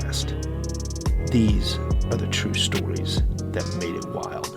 podcast. These are the true stories that made it wild.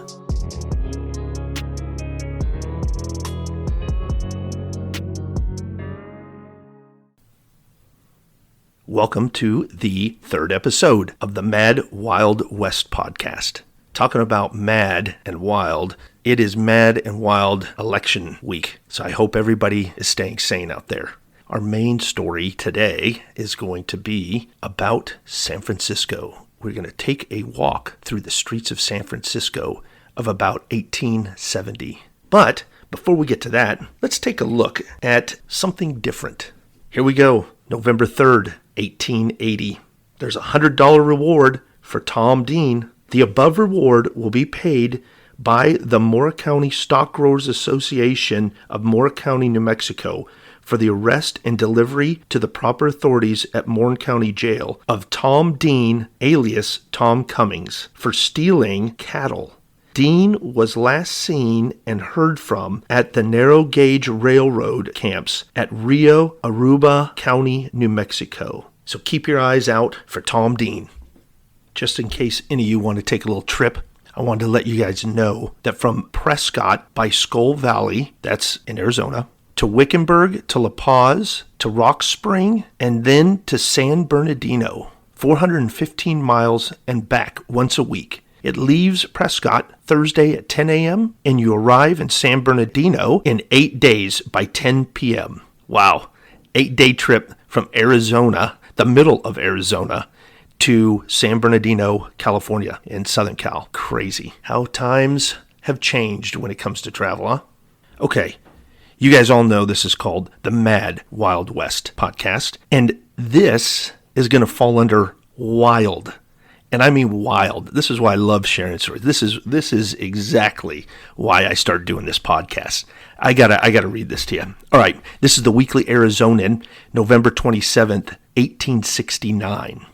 Welcome to the third episode of the Mad Wild West podcast. Talking about mad and wild, it is Mad and Wild election week, so I hope everybody is staying sane out there. Our main story today is going to be about San Francisco. We're going to take a walk through the streets of San Francisco of about 1870. But before we get to that, let's take a look at something different. Here we go, November 3rd, 1880. There's a $100 reward for Tom Dean. The above reward will be paid by the Mora County Stock Growers Association of Mora County, New Mexico, for the arrest and delivery to the proper authorities at Morin County Jail of Tom Dean, alias Tom Cummings, for stealing cattle. Dean was last seen and heard from at the narrow gauge railroad camps at Rio Aruba County, New Mexico. So keep your eyes out for Tom Dean. Just in case any of you want to take a little trip, I wanted to let you guys know that from Prescott by Skull Valley, that's in Arizona, to Wickenburg, to La Paz, to Rock Spring, and then to San Bernardino, 415 miles and back once a week. It leaves Prescott Thursday at 10 a.m. and you arrive in San Bernardino in 8 days by 10 p.m. Wow, 8-day trip from Arizona, the middle of Arizona, to San Bernardino, California, in Southern Cal. Crazy how times have changed when it comes to travel, huh? Okay, you guys all know this is called the Mad Wild West podcast, and this is going to fall under wild. And I mean wild. This is why I love sharing stories. This is exactly why I started doing this podcast. I gotta read this to you. All right, this is the Weekly Arizonan, November 27th, 1869.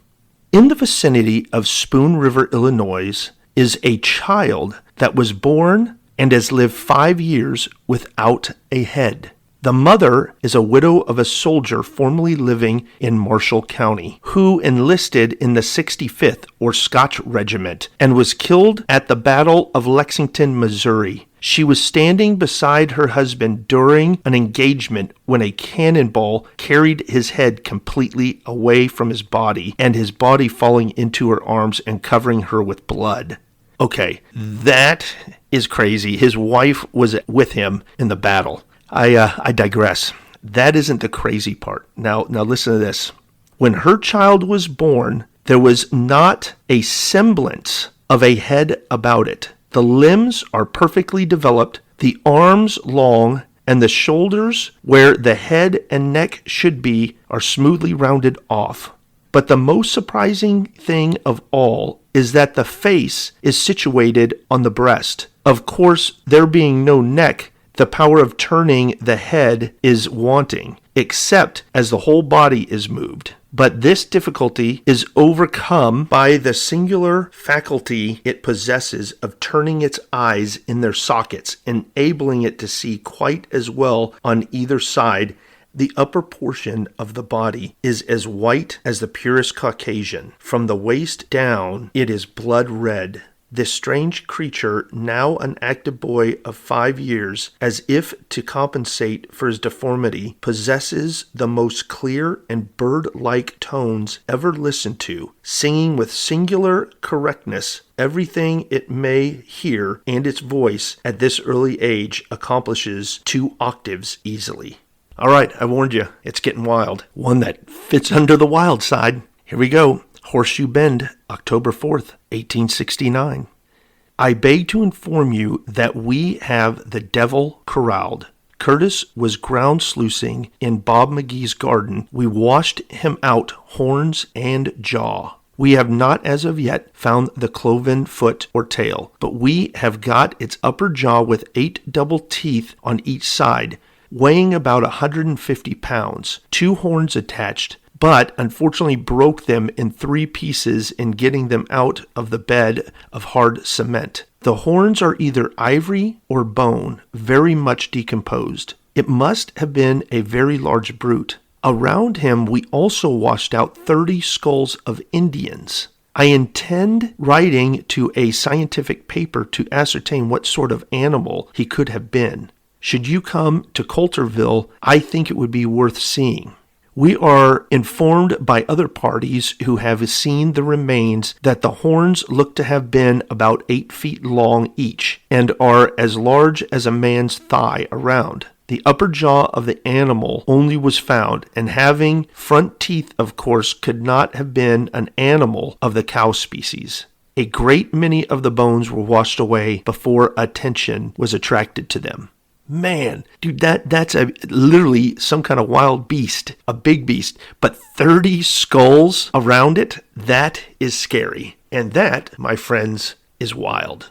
In the vicinity of Spoon River, Illinois, is a child that was born and has lived 5 years without a head. The mother is a widow of a soldier formerly living in Marshall County, who enlisted in the 65th or Scotch Regiment and was killed at the Battle of Lexington, Missouri. She was standing beside her husband during an engagement when a cannonball carried his head completely away from his body, and his body falling into her arms and covering her with blood. Okay, that is crazy. His wife was with him in the battle. I digress. That isn't the crazy part. Now listen to this. When her child was born, there was not a semblance of a head about it. The limbs are perfectly developed, the arms long, and the shoulders, where the head and neck should be, are smoothly rounded off. But the most surprising thing of all is that the face is situated on the breast. Of course, there being no neck, the power of turning the head is wanting, except as the whole body is moved. But this difficulty is overcome by the singular faculty it possesses of turning its eyes in their sockets, enabling it to see quite as well on either side. The upper portion of the body is as white as the purest Caucasian. From the waist down, it is blood red. This strange creature, now an active boy of 5 years, as if to compensate for his deformity, possesses the most clear and bird-like tones ever listened to, singing with singular correctness everything it may hear, and its voice, at this early age, accomplishes 2 octaves easily. All right, I warned you, it's getting wild. One that fits under the wild side. Here we go. Horseshoe Bend, October 4th, 1869. I beg to inform you that we have the devil corralled. Curtis was ground sluicing in Bob McGee's garden. We washed him out, horns and jaw. We have not as of yet found the cloven foot or tail, but we have got its upper jaw with 8 double teeth on each side, weighing about 150 pounds, 2 horns attached, but unfortunately broke them in 3 pieces in getting them out of the bed of hard cement. The horns are either ivory or bone, very much decomposed. It must have been a very large brute. Around him, we also washed out 30 skulls of Indians. I intend writing to a scientific paper to ascertain what sort of animal he could have been. Should you come to Coulterville, I think it would be worth seeing. We are informed by other parties who have seen the remains that the horns look to have been about 8 feet long each and are as large as a man's thigh around. The upper jaw of the animal only was found, and having front teeth, of course, could not have been an animal of the cow species. A great many of the bones were washed away before attention was attracted to them. Man, dude, that's literally some kind of wild beast, a big beast, but 30 skulls around it, that is scary. And that, my friends, is wild.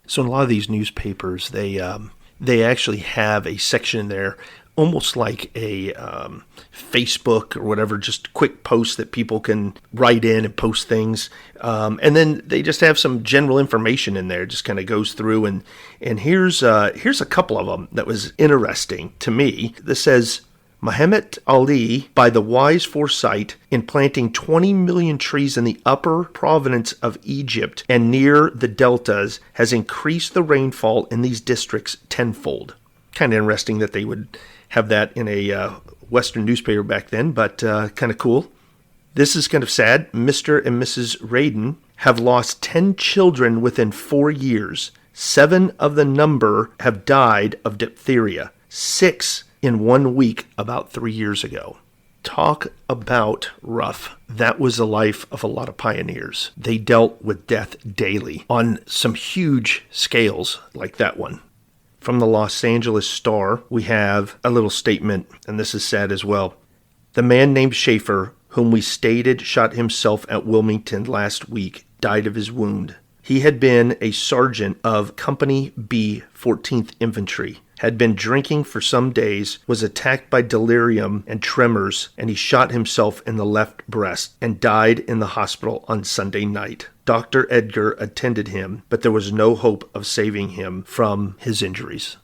So in a lot of these newspapers, they actually have a section in there, almost like a Facebook or whatever, just quick posts that people can write in and post things. And then they just have some general information in there, just kind of goes through. And here's a couple of them that was interesting to me. This says, Muhammad Ali, by the wise foresight in planting 20 million trees in the upper province of Egypt and near the deltas, has increased the rainfall in these districts tenfold. Kind of interesting that they would have that in a Western newspaper back then, but kind of cool. This is kind of sad. Mr. and Mrs. Radin have lost 10 children within 4 years. 7 of the number have died of diphtheria. 6 in 1 week about 3 years ago. Talk about rough. That was the life of a lot of pioneers. They dealt with death daily on some huge scales like that one. From the Los Angeles Star, we have a little statement, and this is sad as well. The man named Schaefer, whom we stated shot himself at Wilmington last week, died of his wound. He had been a sergeant of Company B, 14th Infantry, had been drinking for some days, was attacked by delirium and tremors, and he shot himself in the left breast and died in the hospital on Sunday night. Dr. Edgar attended him, but there was no hope of saving him from his injuries.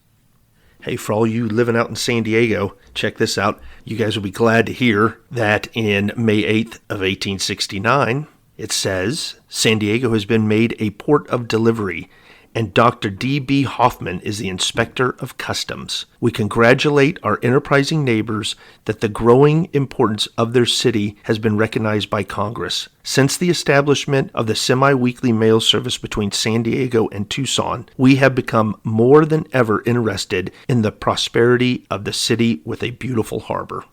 Hey, for all you living out in San Diego, check this out. You guys will be glad to hear that in May 8th of 1869, it says, San Diego has been made a port of delivery, and Dr. D.B. Hoffman is the Inspector of Customs. We congratulate our enterprising neighbors that the growing importance of their city has been recognized by Congress. Since the establishment of the semi-weekly mail service between San Diego and Tucson, we have become more than ever interested in the prosperity of the city with a beautiful harbor.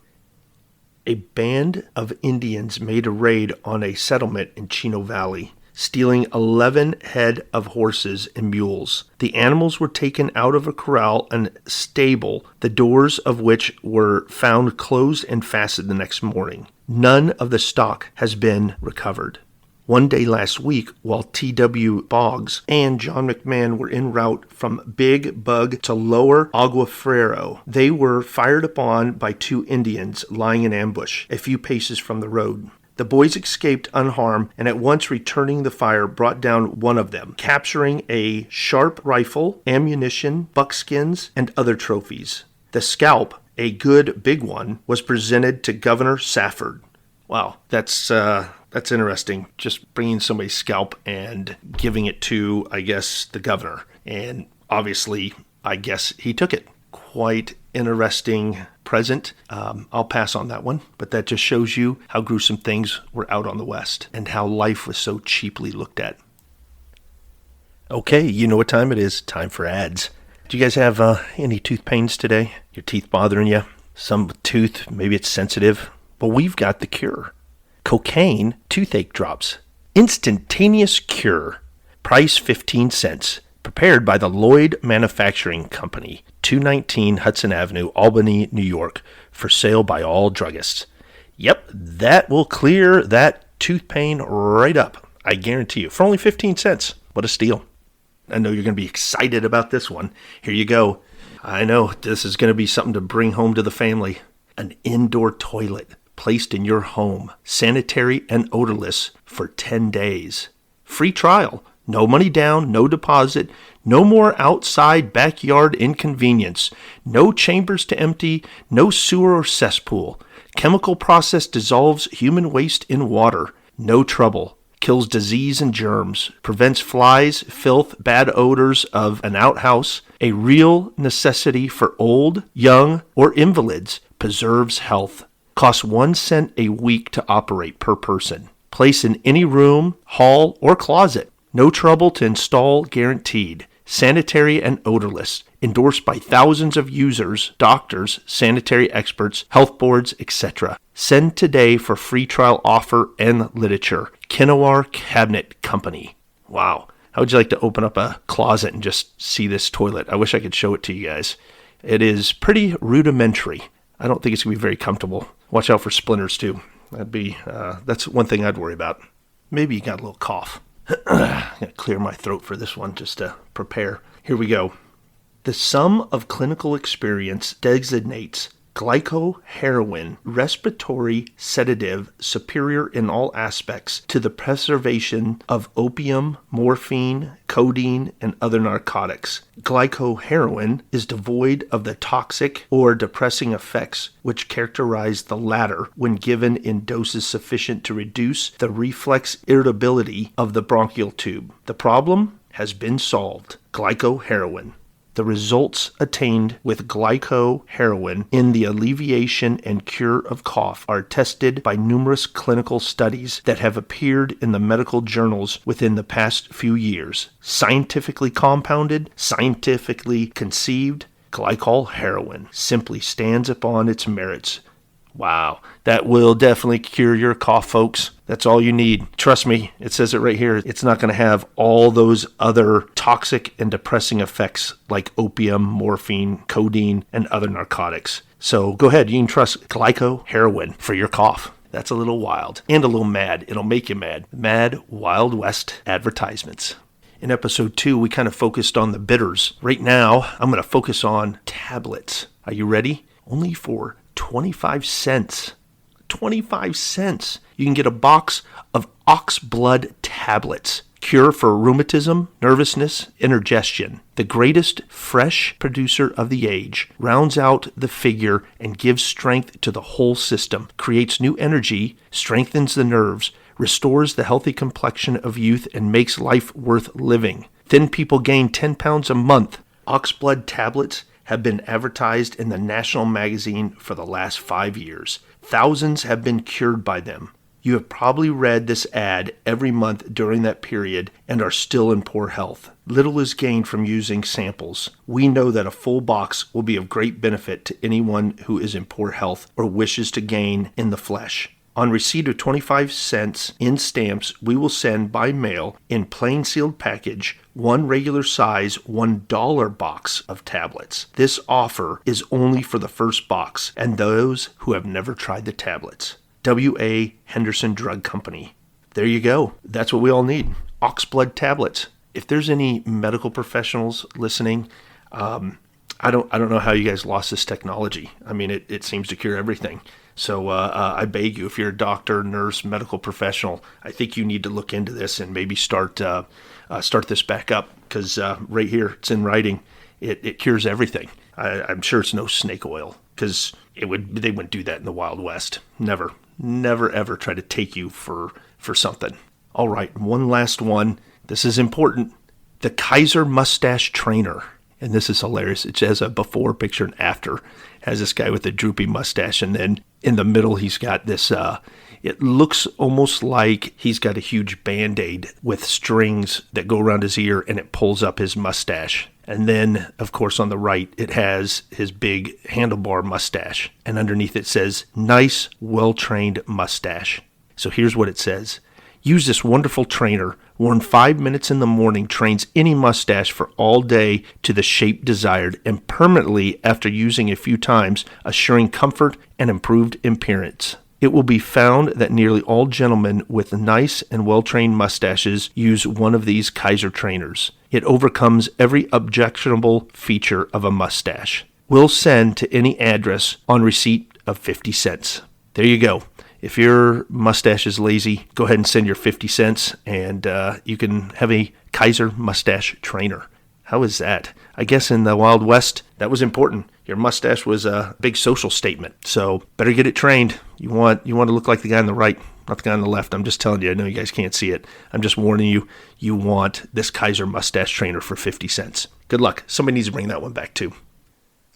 A band of Indians made a raid on a settlement in Chino Valley, stealing 11 head of horses and mules. The animals were taken out of a corral and stable, the doors of which were found closed and fastened the next morning. None of the stock has been recovered. One day last week, while T.W. Boggs and John McMahon were en route from Big Bug to Lower Agua Frio, they were fired upon by 2 Indians lying in ambush a few paces from the road. The boys escaped unharmed and at once returning the fire brought down one of them, capturing a sharp rifle, ammunition, buckskins, and other trophies. The scalp, a good big one, was presented to Governor Safford. Wow, that's interesting. Just bringing somebody's scalp and giving it to, I guess, the governor. And obviously, I guess he took it. Quite interesting present. I'll pass on that one, but that just shows you how gruesome things were out on the West and how life was so cheaply looked at. Okay, you know what time it is. Time for ads. Do you guys have any tooth pains today? Your teeth bothering you? Some tooth, maybe it's sensitive. Well, we've got the cure. Cocaine toothache drops. Instantaneous cure. Price 15 cents. Prepared by the Lloyd Manufacturing Company, 219 Hudson Avenue, Albany, New York, for sale by all druggists. Yep, that will clear that tooth pain right up. I guarantee you. For only 15 cents. What a steal. I know you're going to be excited about this one. Here you go. I know this is going to be something to bring home to the family. An indoor toilet placed in your home, sanitary and odorless, for 10 days. Free trial. No money down, no deposit, no more outside backyard inconvenience, no chambers to empty, no sewer or cesspool. Chemical process dissolves human waste in water. No trouble. Kills disease and germs. Prevents flies, filth, bad odors of an outhouse. A real necessity for old, young, or invalids. Preserves health. Costs 1 cent a week to operate per person. Place in any room, hall, or closet. No trouble to install, guaranteed. Sanitary and odorless. Endorsed by thousands of users, doctors, sanitary experts, health boards, etc. Send today for free trial offer and literature. Kenawar Cabinet Company. Wow. How would you like to open up a closet and just see this toilet? I wish I could show it to you guys. It is pretty rudimentary. I don't think it's going to be very comfortable. Watch out for splinters too. That's one thing I'd worry about. Maybe you got a little cough. I'm going to clear my throat for this one just to prepare. Here we go. The sum of clinical experience designates glycoheroin respiratory sedative superior in all aspects to the preservation of opium, morphine, codeine, and other narcotics. Glycoheroin is devoid of the toxic or depressing effects which characterize the latter when given in doses sufficient to reduce the reflex irritability of the bronchial tube. The problem has been solved. Glycoheroin. The results attained with glycoheroin in the alleviation and cure of cough are tested by numerous clinical studies that have appeared in the medical journals within the past few years. Scientifically compounded, scientifically conceived, glycoheroin simply stands upon its merits. Wow, that will definitely cure your cough, folks. That's all you need. Trust me, it says it right here. It's not going to have all those other toxic and depressing effects like opium, morphine, codeine, and other narcotics. So go ahead, you can trust glycoheroin for your cough. That's a little wild and a little mad. It'll make you mad. Mad Wild West advertisements. In episode 2, we kind of focused on the bitters. Right now, I'm going to focus on tablets. Are you ready? Only for 25 cents. 25 cents. You can get a box of ox blood tablets. Cure for rheumatism, nervousness, indigestion. The greatest fresh producer of the age. Rounds out the figure and gives strength to the whole system. Creates new energy, strengthens the nerves, restores the healthy complexion of youth, and makes life worth living. Thin people gain 10 pounds a month. Ox blood tablets have been advertised in the national magazine for the last 5 years. Thousands have been cured by them. You have probably read this ad every month during that period and are still in poor health. Little is gained from using samples. We know that a full box will be of great benefit to anyone who is in poor health or wishes to gain in the flesh. On receipt of 25 cents in stamps, we will send by mail in plain sealed package one regular size $1 box of tablets. This offer is only for the first box and those who have never tried the tablets. W.A. Henderson Drug Company. There you go. That's what we all need. Ox blood tablets. If there's any medical professionals listening, I don't know how you guys lost this technology. I mean, it seems to cure everything. So I beg you, if you're a doctor, nurse, medical professional, I think you need to look into this and maybe start this back up, because right here, it's in writing. It cures everything. I'm sure it's no snake oil, because they wouldn't do that in the Wild West. Never, ever try to take you for something. All right, one last one. This is important. The Kaiser Mustache Trainer. And this is hilarious. It has a before picture and after. It has this guy with a droopy mustache, and then in the middle he's got this, it looks almost like he's got a huge Band-Aid with strings that go around his ear, and it pulls up his mustache. And then, of course, on the right, it has his big handlebar mustache. And underneath it says, nice, well-trained mustache. So here's what it says. Use this wonderful trainer. Worn 5 minutes in the morning, trains any mustache for all day to the shape desired, and permanently after using a few times, assuring comfort and improved appearance. It will be found that nearly all gentlemen with nice and well-trained mustaches use one of these Kaiser trainers. It overcomes every objectionable feature of a mustache. We'll send to any address on receipt of 50 cents. There you go. If your mustache is lazy, go ahead and send your 50 cents, and you can have a Kaiser mustache trainer. How is that? I guess in the Wild West, that was important. Your mustache was a big social statement. So better get it trained. You want to look like the guy on the right, not the guy on the left. I'm just telling you. I know you guys can't see it. I'm just warning you. You want this Kaiser mustache trainer for 50 cents. Good luck. Somebody needs to bring that one back too.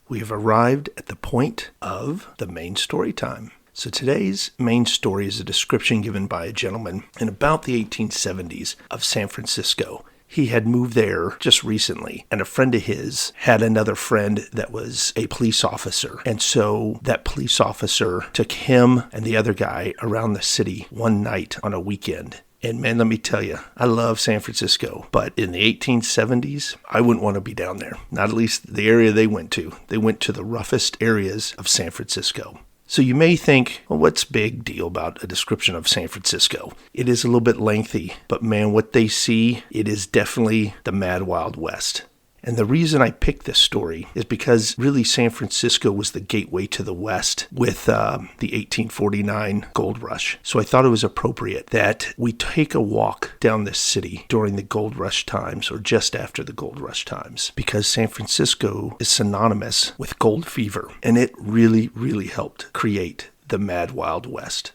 We have arrived at the point of the main story time. So today's main story is a description given by a gentleman in about the 1870s of San Francisco. He had moved there just recently, and a friend of his had another friend that was a police officer. And so that police officer took him and the other guy around the city one night on a weekend. And man, let me tell you, I love San Francisco, but in the 1870s, I wouldn't want to be down there. Not at least the area they went to. They went to the roughest areas of San Francisco. So you may think, well, what's big deal about a description of San Francisco? It is a little bit lengthy, but man, what they see, it is definitely the Mad Wild West. And the reason I picked this story is because really San Francisco was the gateway to the West with the 1849 gold rush. So I thought it was appropriate that we take a walk down this city during the gold rush times or just after the gold rush times, because San Francisco is synonymous with gold fever, and it really, really helped create the Mad Wild West.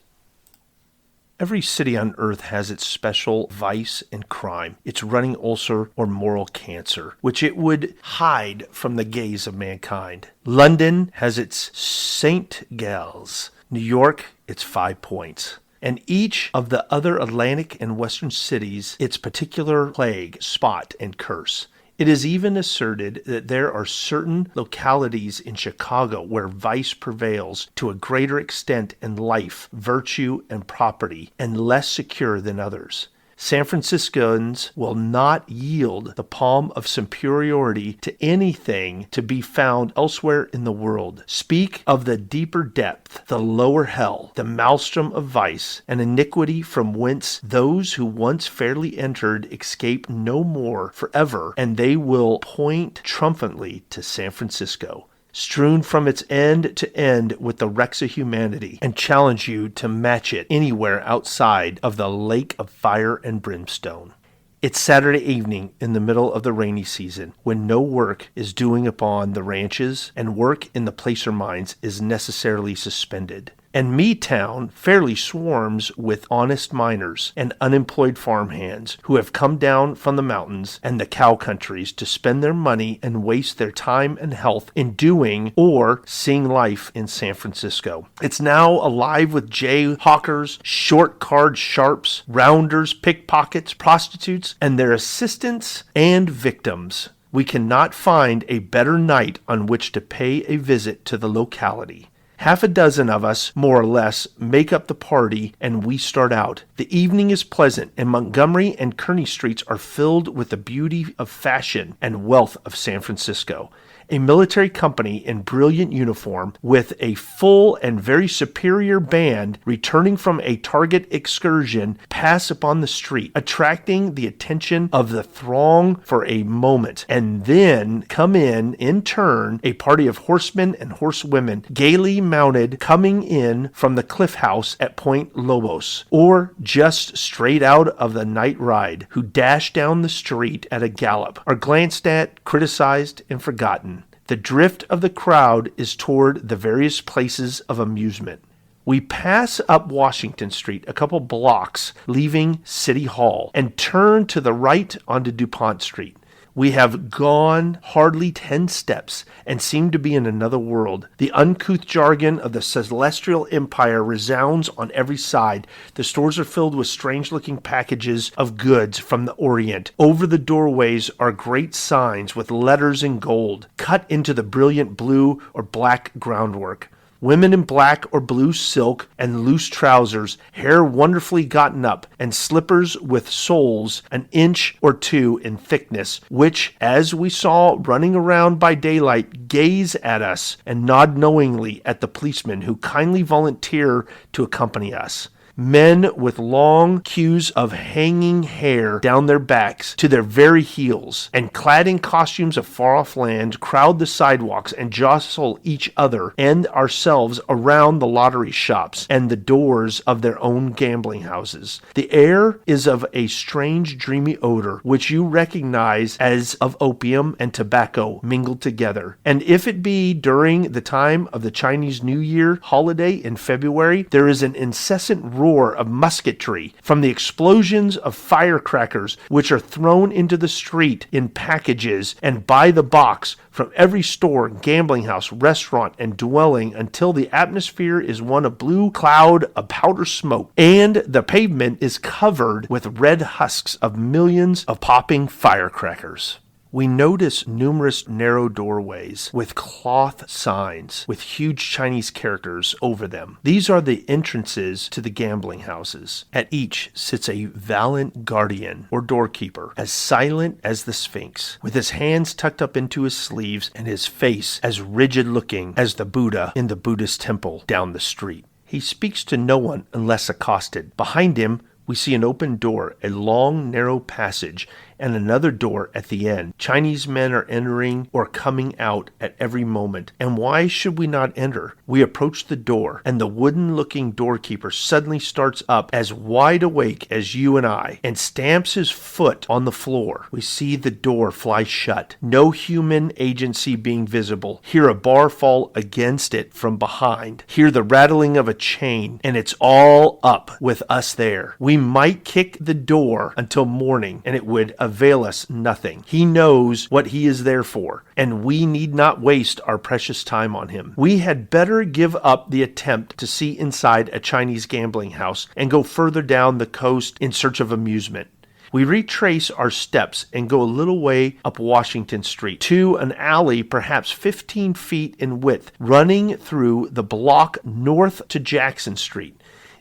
Every city on earth has its special vice and crime, its running ulcer or moral cancer, which it would hide from the gaze of mankind. London has its St. Galles, New York its 5 Points, and each of the other Atlantic and Western cities its particular plague, spot, and curse. It is even asserted that there are certain localities in Chicago where vice prevails to a greater extent in life, virtue, and property, and less secure than others. San Franciscans will not yield the palm of superiority to anything to be found elsewhere in the world. Speak of the deeper depth, the lower hell, the maelstrom of vice and iniquity from whence those who once fairly entered escape no more forever, and they will point triumphantly to San Francisco, strewn from its end to end with the wrecks of humanity, and challenge you to match it anywhere outside of the lake of fire and brimstone. It's Saturday evening in the middle of the rainy season, when no work is doing upon the ranches and work in the placer mines is necessarily suspended. And Meadtown fairly swarms with honest miners and unemployed farmhands who have come down from the mountains and the cow countries to spend their money and waste their time and health in doing or seeing life in San Francisco. It's now alive with jayhawkers, short card sharps, rounders, pickpockets, prostitutes, and their assistants and victims. We cannot find a better night on which to pay a visit to the locality. Half a dozen of us, more or less, make up the party, and we start out. The evening is pleasant, and Montgomery and Kearny streets are filled with the beauty of fashion and wealth of San Francisco. A military company in brilliant uniform with a full and very superior band returning from a target excursion pass upon the street, attracting the attention of the throng for a moment, and then come in turn, a party of horsemen and horsewomen, gaily mounted, coming in from the Cliff House at Point Lobos, or just straight out of the night ride, who dash down the street at a gallop, are glanced at, criticized, and forgotten. The drift of the crowd is toward the various places of amusement. We pass up Washington Street a couple blocks, leaving City Hall, and turn to the right onto DuPont Street. We have gone hardly 10 steps and seem to be in another world. The uncouth jargon of the celestial empire resounds on every side. The stores are filled with strange-looking packages of goods from the Orient. Over the doorways are great signs with letters in gold, cut into the brilliant blue or black groundwork. Women in black or blue silk and loose trousers, hair wonderfully gotten up, and slippers with soles an inch or two in thickness, which, as we saw running around by daylight, gaze at us and nod knowingly at the policemen who kindly volunteer to accompany us. Men with long queues of hanging hair down their backs to their very heels, and clad in costumes of far-off land, crowd the sidewalks and jostle each other and ourselves around the lottery shops and the doors of their own gambling houses. The air is of a strange, dreamy odor, which you recognize as of opium and tobacco mingled together. And if it be during the time of the Chinese New Year holiday in February, there is an incessant roar of musketry from the explosions of firecrackers which are thrown into the street in packages and by the box from every store, gambling house, restaurant, and dwelling until the atmosphere is one of blue cloud of powder smoke, and the pavement is covered with red husks of millions of popping firecrackers. We notice numerous narrow doorways with cloth signs with huge Chinese characters over them. These are the entrances to the gambling houses. At each sits a valiant guardian or doorkeeper, as silent as the Sphinx, with his hands tucked up into his sleeves and his face as rigid-looking as the Buddha in the Buddhist temple down the street. He speaks to no one unless accosted. Behind him, we see an open door, a long, narrow passage, and another door at the end. Chinese men are entering or coming out at every moment. And why should we not enter? We approach the door, and the wooden-looking doorkeeper suddenly starts up as wide awake as you and I, and stamps his foot on the floor. We see the door fly shut, no human agency being visible. Hear a bar fall against it from behind. Hear the rattling of a chain, and it's all up with us there. We might kick the door until morning, and it would avail us nothing. He knows what he is there for, and we need not waste our precious time on him. We had better give up the attempt to see inside a Chinese gambling house and go further down the coast in search of amusement. We retrace our steps and go a little way up Washington Street to an alley perhaps 15 feet in width, running through the block north to Jackson Street.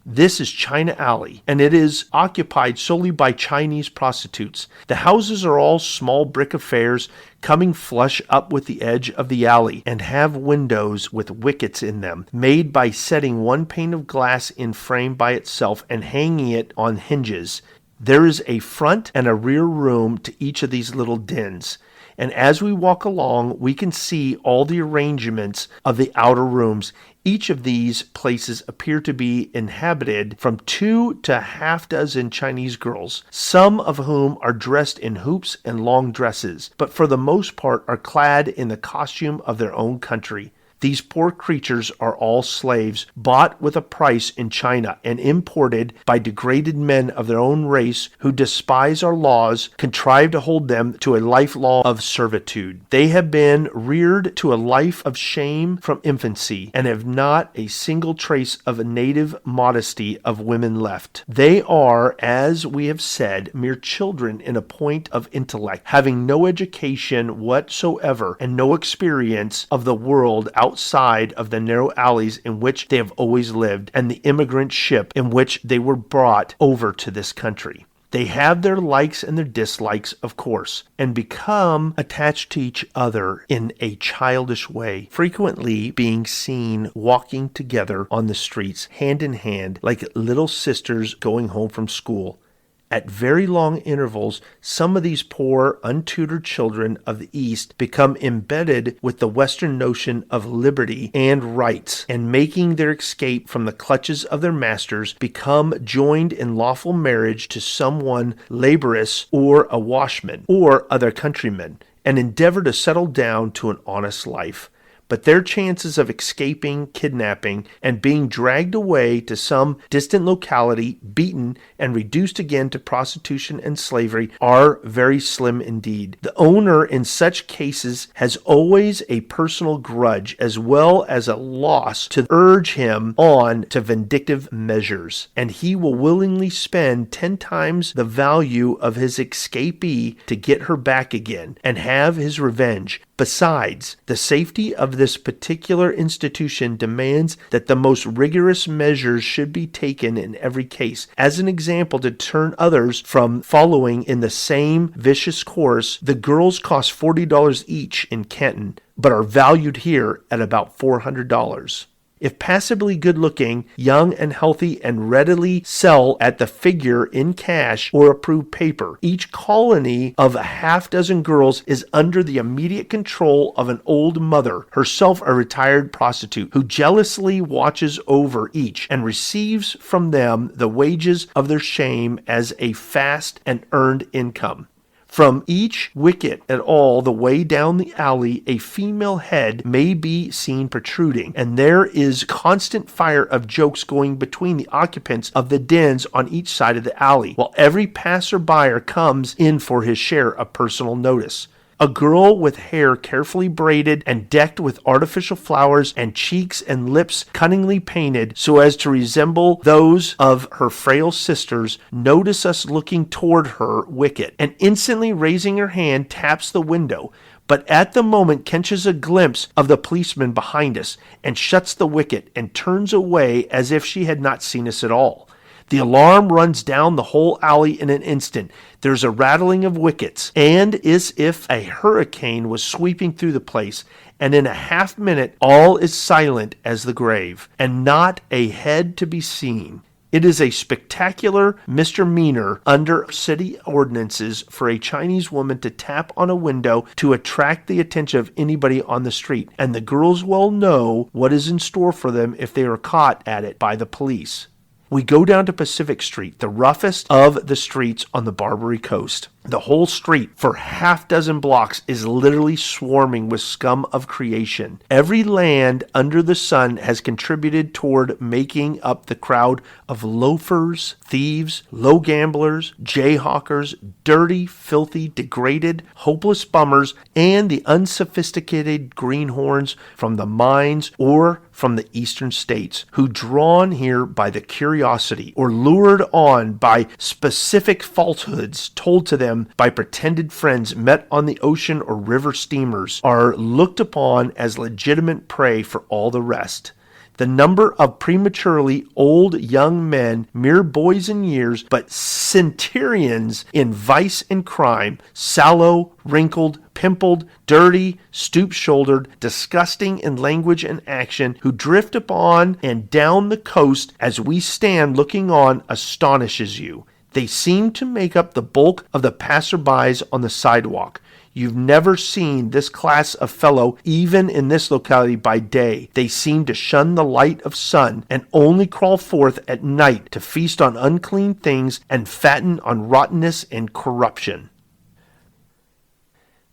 This is China Alley, and it is occupied solely by Chinese prostitutes. The houses are all small brick affairs coming flush up with the edge of the alley and have windows with wickets in them, made by setting one pane of glass in frame by itself and hanging it on hinges. There is a front and a rear room to each of these little dens. And as we walk along, we can see all the arrangements of the outer rooms. Each of these places appear to be inhabited from 2 to half dozen Chinese girls, some of whom are dressed in hoops and long dresses, but for the most part are clad in the costume of their own country. These poor creatures are all slaves, bought with a price in China and imported by degraded men of their own race who despise our laws, contrive to hold them to a life law of servitude. They have been reared to a life of shame from infancy and have not a single trace of a native modesty of women left. They are, as we have said, mere children in a point of intellect, having no education whatsoever and no experience of the world outside of the narrow alleys in which they have always lived and the immigrant ship in which they were brought over to this country. They have their likes and their dislikes, of course, and become attached to each other in a childish way, frequently being seen walking together on the streets, hand in hand, like little sisters going home from school. At very long intervals, some of these poor, untutored children of the East become embedded with the Western notion of liberty and rights, and making their escape from the clutches of their masters, become joined in lawful marriage to someone laborious or a washman or other countrymen, and endeavor to settle down to an honest life. But their chances of escaping kidnapping and being dragged away to some distant locality, beaten, and reduced again to prostitution and slavery are very slim indeed. The owner in such cases has always a personal grudge as well as a loss to urge him on to vindictive measures, and he will willingly spend 10 times the value of his escapee to get her back again and have his revenge. Besides, the safety of this particular institution demands that the most rigorous measures should be taken in every case. As an example, to turn others from following in the same vicious course, the girls cost $40 each in Canton, but are valued here at about $400. If passably good-looking, young and healthy, and readily sell at the figure in cash or approved paper, each colony of a half-dozen girls is under the immediate control of an old mother, herself a retired prostitute, who jealously watches over each and receives from them the wages of their shame as a fast and earned income. From each wicket at all the way down the alley, a female head may be seen protruding, and there is constant fire of jokes going between the occupants of the dens on each side of the alley, while every passer-by comes in for his share of personal notice. A girl with hair carefully braided and decked with artificial flowers and cheeks and lips cunningly painted so as to resemble those of her frail sisters notice us looking toward her wicket, and instantly raising her hand taps the window, but at the moment catches a glimpse of the policeman behind us and shuts the wicket and turns away as if she had not seen us at all. The alarm runs down the whole alley in an instant. There's a rattling of wickets, and as if a hurricane was sweeping through the place, and in a half-minute all is silent as the grave, and not a head to be seen. It is a spectacular misdemeanor under city ordinances for a Chinese woman to tap on a window to attract the attention of anybody on the street, and the girls well know what is in store for them if they are caught at it by the police. We go down to Pacific Street, the roughest of the streets on the Barbary Coast. The whole street for half-dozen blocks is literally swarming with scum of creation. Every land under the sun has contributed toward making up the crowd of loafers, thieves, low gamblers, jayhawkers, dirty, filthy, degraded, hopeless bummers, and the unsophisticated greenhorns from the mines or from the eastern states, who drawn here by the curiosity or lured on by specific falsehoods told to them by pretended friends met on the ocean or river steamers, are looked upon as legitimate prey for all the rest. The number of prematurely old young men, mere boys in years, but centurions in vice and crime, sallow, wrinkled, pimpled, dirty, stoop-shouldered, disgusting in language and action, who drift upon and down the coast as we stand looking on, astonishes you. They seem to make up the bulk of the passerbys on the sidewalk. You've never seen this class of fellow even in this locality by day. They seem to shun the light of sun and only crawl forth at night to feast on unclean things and fatten on rottenness and corruption.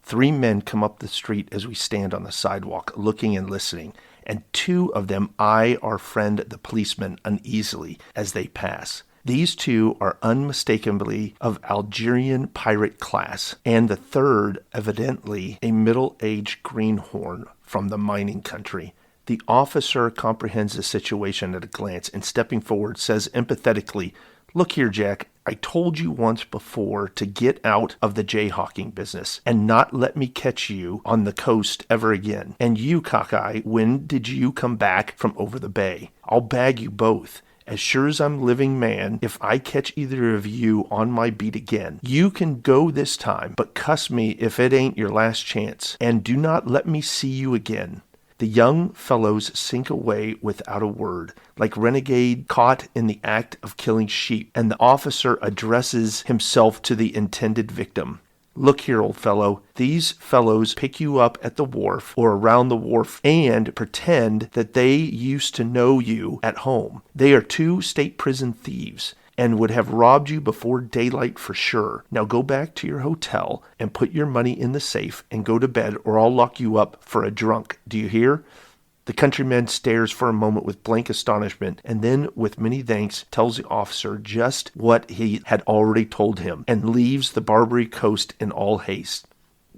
3 men come up the street as we stand on the sidewalk, looking and listening, and 2 of them eye our friend the policeman uneasily as they pass. These 2 are unmistakably of Algerian pirate class, and the third evidently a middle-aged greenhorn from the mining country. The officer comprehends the situation at a glance, and stepping forward says empathetically, "Look here, Jack, I told you once before to get out of the jayhawking business and not let me catch you on the coast ever again. And you, cockeye, when did you come back from over the bay? I'll bag you both. As sure as I'm living, man, if I catch either of you on my beat again, you can go this time, but cuss me if it ain't your last chance, and do not let me see you again." The young fellows sink away without a word, like renegade caught in the act of killing sheep, and the officer addresses himself to the intended victim. "Look here, old fellow, these fellows pick you up at the wharf or around the wharf and pretend that they used to know you at home. They are 2 state prison thieves and would have robbed you before daylight for sure. Now go back to your hotel and put your money in the safe and go to bed, or I'll lock you up for a drunk. Do you hear?" The countryman stares for a moment with blank astonishment, and then, with many thanks, tells the officer just what he had already told him, and leaves the Barbary Coast in all haste.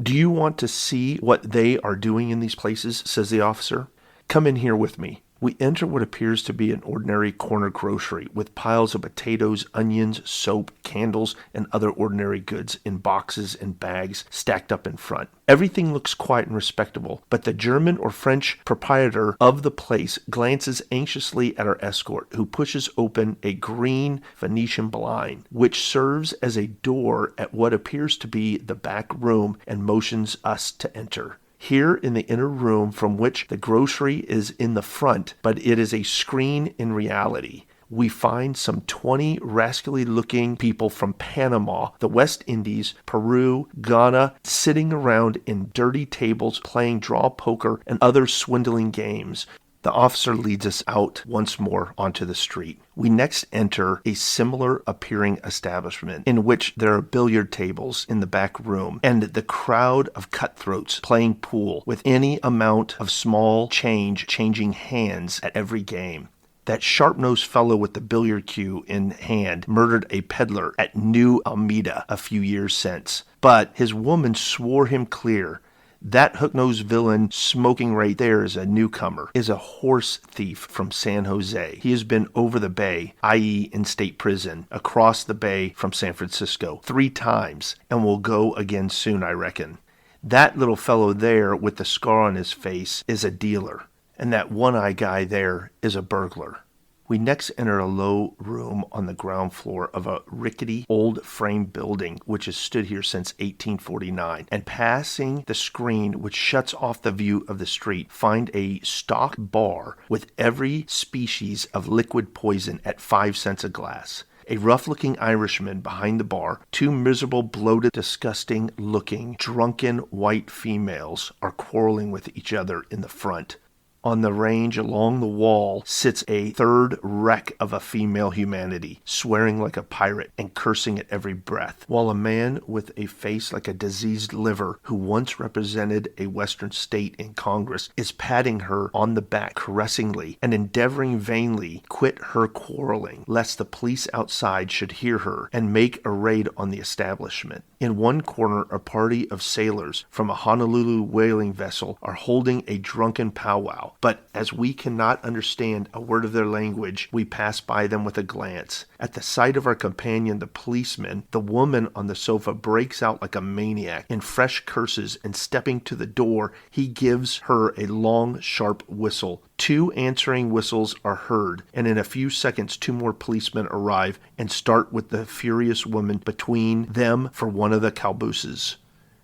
"Do you want to see what they are doing in these places?" says the officer. "Come in here with me." We enter what appears to be an ordinary corner grocery, with piles of potatoes, onions, soap, candles, and other ordinary goods in boxes and bags stacked up in front. Everything looks quiet and respectable, but the German or French proprietor of the place glances anxiously at our escort, who pushes open a green Venetian blind, which serves as a door at what appears to be the back room, and motions us to enter. Here in the inner room, from which the grocery is in the front, but it is a screen in reality, we find some 20 rascally-looking people from Panama, the West Indies, Peru, Ghana, sitting around in dirty tables playing draw poker and other swindling games. The officer leads us out once more onto the street. We next enter a similar appearing establishment in which there are billiard tables in the back room and the crowd of cutthroats playing pool with any amount of small change changing hands at every game. That sharp-nosed fellow with the billiard cue in hand murdered a peddler at New Almeida a few years since, but his woman swore him clear. That hook-nosed villain smoking right there is a newcomer, is a horse thief from San Jose. He has been over the bay, i.e. in state prison, across the bay from San Francisco 3 times, and will go again soon, I reckon. That little fellow there with the scar on his face is a dealer, and that one-eye guy there is a burglar. We next enter a low room on the ground floor of a rickety old frame building which has stood here since 1849, and passing the screen which shuts off the view of the street, find a stock bar with every species of liquid poison at 5 cents a glass. A rough-looking Irishman behind the bar, 2 miserable, bloated, disgusting-looking, drunken white females are quarreling with each other in the front. On the range along the wall sits a third wreck of a female humanity, swearing like a pirate and cursing at every breath, while a man with a face like a diseased liver, who once represented a western state in Congress, is patting her on the back caressingly and endeavoring vainly to quit her quarreling, lest the police outside should hear her and make a raid on the establishment. In one corner, a party of sailors from a Honolulu whaling vessel are holding a drunken powwow, but as we cannot understand a word of their language, we pass by them with a glance. At the sight of our companion, the policeman, the woman on the sofa breaks out like a maniac in fresh curses, and stepping to the door, he gives her a long, sharp whistle. 2 answering whistles are heard, and in a few seconds 2 more policemen arrive and start with the furious woman between them for one of the calabooses.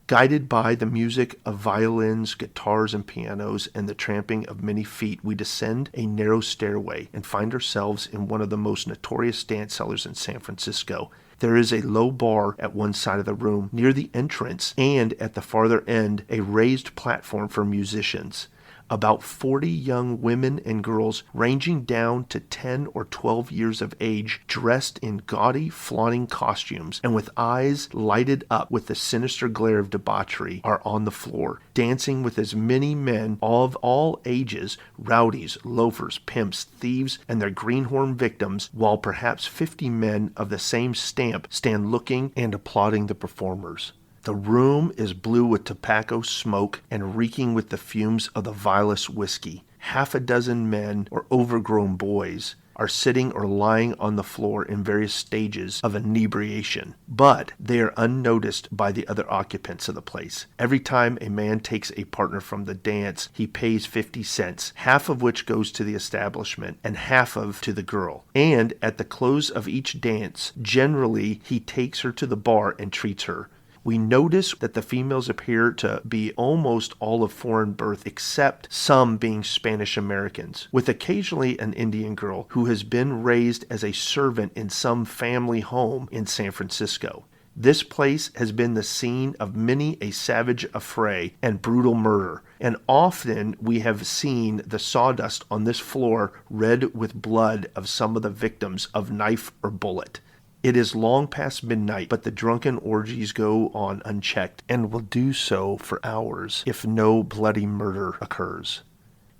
Guided by the music of violins, guitars, and pianos, and the tramping of many feet, we descend a narrow stairway and find ourselves in one of the most notorious dance cellars in San Francisco. There is a low bar at one side of the room near the entrance, and at the farther end, a raised platform for musicians. About 40 young women and girls ranging down to 10 or 12 years of age, dressed in gaudy, flaunting costumes and with eyes lighted up with the sinister glare of debauchery, are on the floor, dancing with as many men of all ages, rowdies, loafers, pimps, thieves, and their greenhorn victims, while perhaps 50 men of the same stamp stand looking and applauding the performers. The room is blue with tobacco smoke and reeking with the fumes of the vilest whiskey. 6 men, or overgrown boys, are sitting or lying on the floor in various stages of inebriation, but they are unnoticed by the other occupants of the place. Every time a man takes a partner from the dance, he pays 50 cents, half of which goes to the establishment and half to the girl. And at the close of each dance, generally he takes her to the bar and treats her. We notice that the females appear to be almost all of foreign birth, except some being Spanish Americans, with occasionally an Indian girl who has been raised as a servant in some family home in San Francisco. This place has been the scene of many a savage affray and brutal murder, and often we have seen the sawdust on this floor red with blood of some of the victims of knife or bullet. It is long past midnight, but the drunken orgies go on unchecked, and will do so for hours if no bloody murder occurs.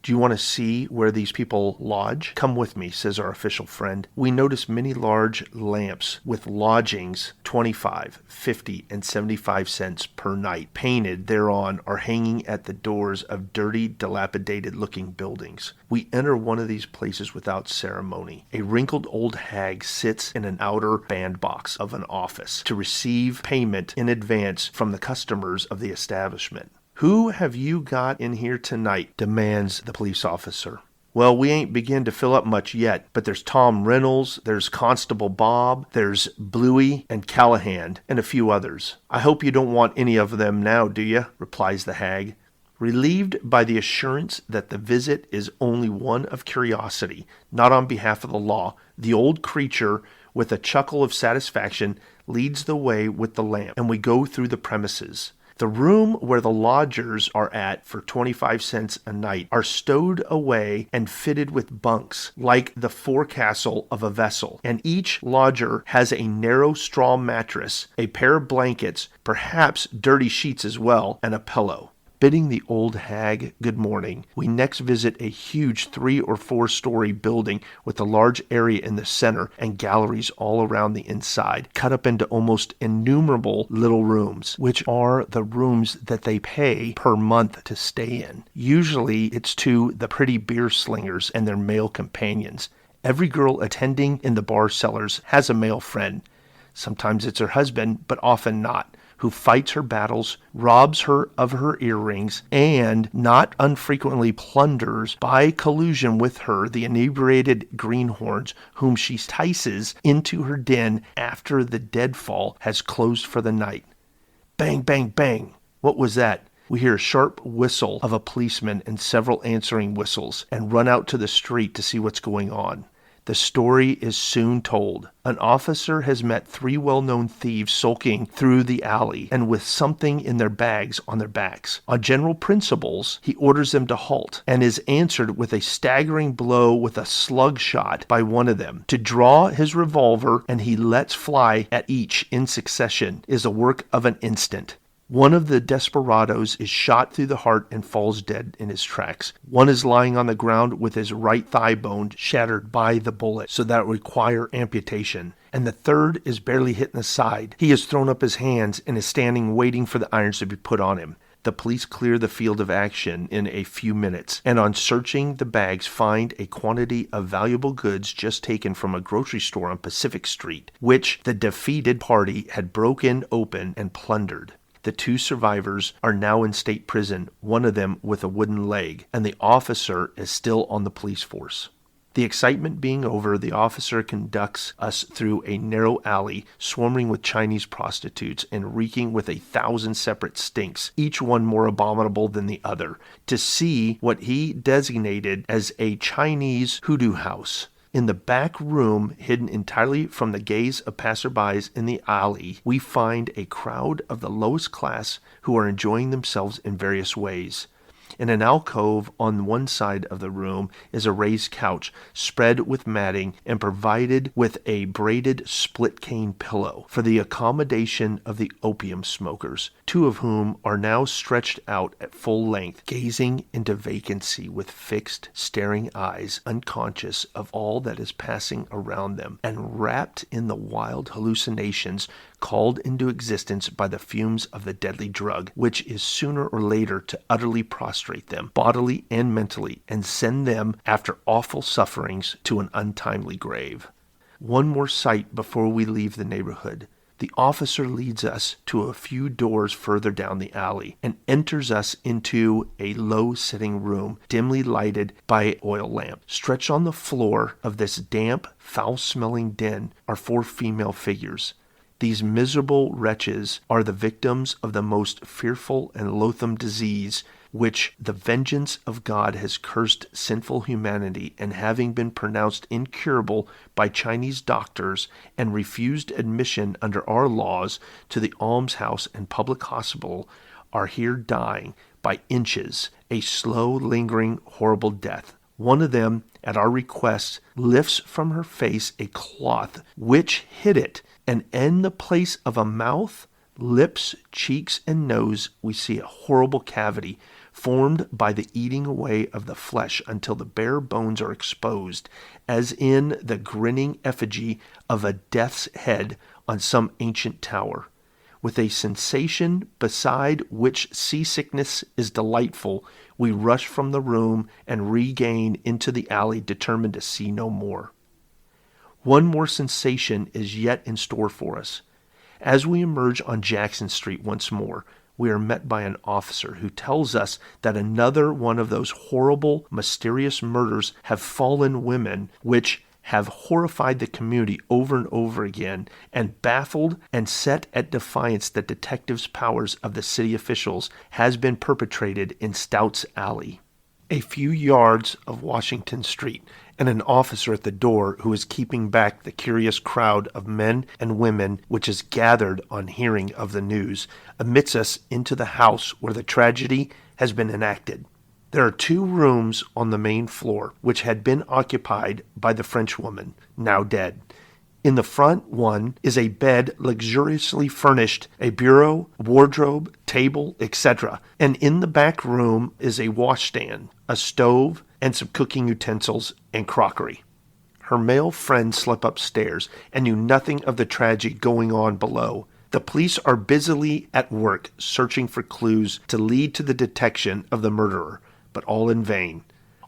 Do you want to see where these people lodge? Come with me, says our official friend. We notice many large lamps with lodgings 25, 50, and 75 cents per night painted thereon are hanging at the doors of dirty, dilapidated-looking buildings. We enter one of these places without ceremony. A wrinkled old hag sits in an outer bandbox of an office to receive payment in advance from the customers of the establishment. "Who have you got in here tonight?" demands the police officer. "Well, we ain't begun to fill up much yet, but there's Tom Reynolds, there's Constable Bob, there's Bluey and Callahan, and a few others. I hope you don't want any of them now, do you?" replies the hag. Relieved by the assurance that the visit is only one of curiosity, not on behalf of the law, the old creature, with a chuckle of satisfaction, leads the way with the lamp, and we go through the premises. The room where the lodgers are at for 25 cents a night are stowed away and fitted with bunks, like the forecastle of a vessel, and each lodger has a narrow straw mattress, a pair of blankets, perhaps dirty sheets as well, and a pillow. Bidding the old hag good morning, we next visit a huge 3 or 4 story building with a large area in the center and galleries all around the inside, cut up into almost innumerable little rooms, which are the rooms that they pay per month to stay in. Usually it's to the pretty beer slingers and their male companions. Every girl attending in the bar cellars has a male friend. Sometimes it's her husband, but often not, who fights her battles, robs her of her earrings, and not unfrequently plunders by collusion with her the inebriated greenhorns whom she tices into her den after the deadfall has closed for the night. Bang, bang, bang! What was that? We hear a sharp whistle of a policeman and several answering whistles, and run out to the street to see what's going on. The story is soon told. An officer has met 3 well-known thieves sulking through the alley and with something in their bags on their backs. On general principles, he orders them to halt and is answered with a staggering blow with a slug shot by one of them. To draw his revolver, and he lets fly at each in succession, is a work of an instant. One of the desperadoes is shot through the heart and falls dead in his tracks. One is lying on the ground with his right thigh bone shattered by the bullet, so that it would require amputation. And the third is barely hit in the side. He has thrown up his hands and is standing waiting for the irons to be put on him. The police clear the field of action in a few minutes, and on searching the bags find a quantity of valuable goods just taken from a grocery store on Pacific Street, which the defeated party had broken open and plundered. The 2 survivors are now in state prison, one of them with a wooden leg, and the officer is still on the police force. The excitement being over, the officer conducts us through a narrow alley swarming with Chinese prostitutes and reeking with 1,000 separate stinks, each one more abominable than the other, to see what he designated as a Chinese hoodoo house. In the back room, hidden entirely from the gaze of passerbys in the alley, we find a crowd of the lowest class who are enjoying themselves in various ways. In an alcove on one side of the room is a raised couch spread with matting and provided with a braided split cane pillow for the accommodation of the opium smokers, 2 of whom are now stretched out at full length, gazing into vacancy with fixed, staring eyes, unconscious of all that is passing around them, and wrapped in the wild hallucinations called into existence by the fumes of the deadly drug, which is sooner or later to utterly prostrate them, bodily and mentally, and send them, after awful sufferings, to an untimely grave. One more sight before we leave the neighborhood. The officer leads us to a few doors further down the alley, and enters us into a low sitting room, dimly lighted by an oil lamp. Stretched on the floor of this damp, foul-smelling den are 4 female figures. These miserable wretches are the victims of the most fearful and loathsome disease, which the vengeance of God has cursed sinful humanity, and having been pronounced incurable by Chinese doctors and refused admission under our laws to the almshouse and public hospital, are here dying by inches, a slow, lingering, horrible death. One of them, at our request, lifts from her face a cloth which hid it, and in the place of a mouth, lips, cheeks, and nose, we see a horrible cavity formed by the eating away of the flesh until the bare bones are exposed, as in the grinning effigy of a death's head on some ancient tower. With a sensation beside which seasickness is delightful, we rush from the room and regain into the alley, determined to see no more. One more sensation is yet in store for us. As we emerge on Jackson Street once more, we are met by an officer who tells us that another one of those horrible, mysterious murders have fallen women, which have horrified the community over and over again and baffled and set at defiance the detectives' powers of the city officials has been perpetrated in Stout's Alley, a few yards of Washington Street, and an officer at the door who is keeping back the curious crowd of men and women which is gathered on hearing of the news, admits us into the house where the tragedy has been enacted. There are 2 rooms on the main floor, which had been occupied by the Frenchwoman, now dead. In the front one is a bed luxuriously furnished, a bureau, wardrobe, table, etc. And in the back room is a washstand, a stove, and some cooking utensils and crockery. Her male friend slept upstairs and knew nothing of the tragedy going on below. The police are busily at work searching for clues to lead to the detection of the murderer, but all in vain.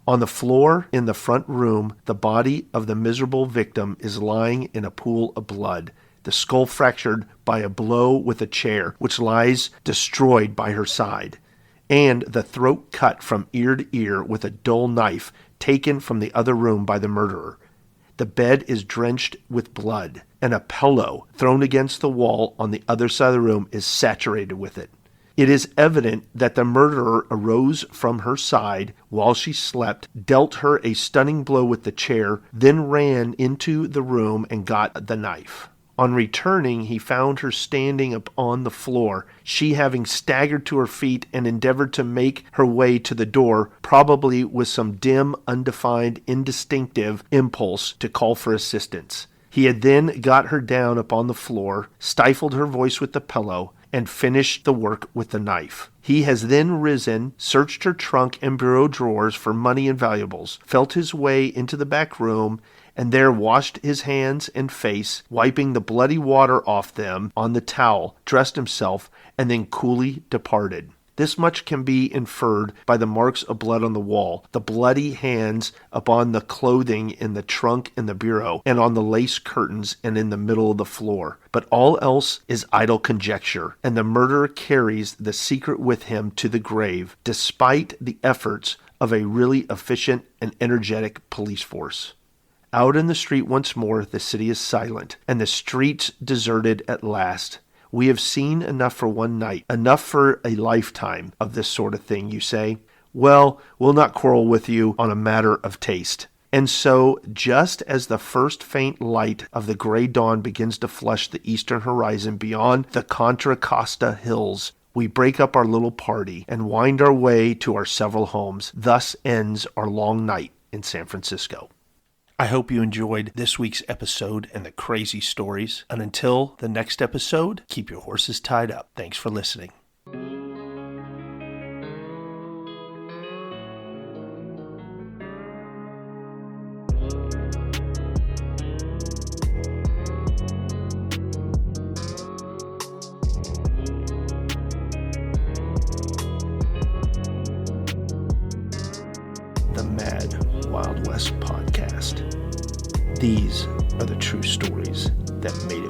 On the floor in the front room, the body of the miserable victim is lying in a pool of blood, the skull fractured by a blow with a chair, which lies destroyed by her side, and the throat cut from ear to ear with a dull knife taken from the other room by the murderer. The bed is drenched with blood, and a pillow thrown against the wall on the other side of the room is saturated with it. It is evident that the murderer arose from her side while she slept, dealt her a stunning blow with the chair, then ran into the room and got the knife. On returning, he found her standing up on the floor, she having staggered to her feet and endeavored to make her way to the door, probably with some dim, undefined, indistinctive impulse to call for assistance. He had then got her down upon the floor, stifled her voice with the pillow, and finished the work with the knife. He has then risen, searched her trunk and bureau drawers for money and valuables, felt his way into the back room, and there washed his hands and face, wiping the bloody water off them on the towel, dressed himself, and then coolly departed. This much can be inferred by the marks of blood on the wall, the bloody hands upon the clothing in the trunk and the bureau, and on the lace curtains and in the middle of the floor. But all else is idle conjecture, and the murderer carries the secret with him to the grave, despite the efforts of a really efficient and energetic police force. Out in the street once more, the city is silent, and the streets deserted at last. We have seen enough for one night, enough for a lifetime of this sort of thing, you say. Well, we'll not quarrel with you on a matter of taste. And so, just as the first faint light of the gray dawn begins to flush the eastern horizon beyond the Contra Costa Hills, we break up our little party and wind our way to our several homes. Thus ends our long night in San Francisco. I hope you enjoyed this week's episode and the crazy stories. And until the next episode, keep your horses tied up. Thanks for listening. The Mad Wild West Podcast. These are the true stories that made